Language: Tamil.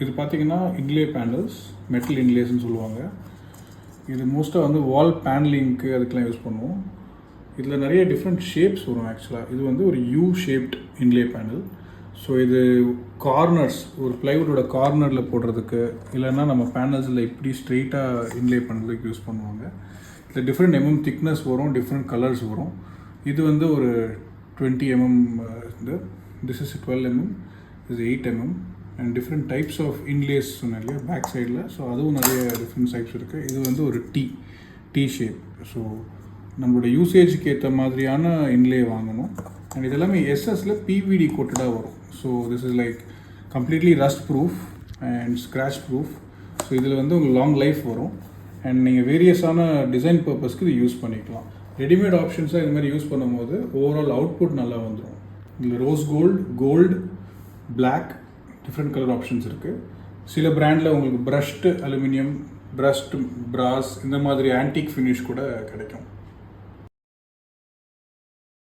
இது பார்த்தீங்கன்னா இன்லே பேனல்ஸ், மெட்டல் இன்லேஸ்ன்னு சொல்லுவாங்க. இது மோஸ்ட்டாக வந்து வால் பேனலிங்க்கு அதுக்கெலாம் யூஸ் பண்ணுவோம். இதில் நிறைய டிஃப்ரெண்ட் ஷேப்ஸ் வரும். ஆக்சுவலாக இது வந்து ஒரு யூ ஷேப்ட் இன்லே பேனல். ஸோ இது கார்னர்ஸ், ஒரு ப்ளைவுட்டோட கார்னரில் போடுறதுக்கு, இல்லைன்னா நம்ம பேனல்ஸில் இப்படி ஸ்ட்ரெயிட்டாக இன்லே பண்ணுறதுக்கு யூஸ் பண்ணுவாங்க. இதில் டிஃப்ரெண்ட் திக்னஸ் வரும், டிஃப்ரெண்ட் கலர்ஸ் வரும். இது வந்து ஒரு 20 இது. திஸ் இஸ் 12 இது 8 and different types of inlays சொன்னேன் இல்லையா பேக் சைடில். ஸோ அதுவும் நிறைய டிஃப்ரெண்ட் டைப்ஸ் இருக்குது. இது வந்து ஒரு டி ஷேப். ஸோ நம்மளோட யூசேஜுக்கு ஏற்ற மாதிரியான இன்லே வாங்கணும். அண்ட் இதெல்லாமே எஸ்எஸில் பிவிடி கோட்டடாக வரும். So this is like completely rust proof and scratch proof. So இதில் வந்து உங்களுக்கு லாங் லைஃப் வரும். அண்ட் நீங்கள் வேரியஸான டிசைன் பர்பஸ்க்கு இது யூஸ் பண்ணிக்கலாம். ரெடிமேட் ஆப்ஷன்ஸாக இது மாதிரி யூஸ் பண்ணும்போது ஓவரால் அவுட்புட் நல்லா வந்துடும். இதில் rose gold, black, different colour options இருக்குது. சில பிராண்டில் உங்களுக்கு ப்ரஷ்டு அலுமினியம், ப்ரஷ்டு பிராஸ், இந்த மாதிரி ஆன்டிக் ஃபினிஷ் கூட கிடைக்கும்.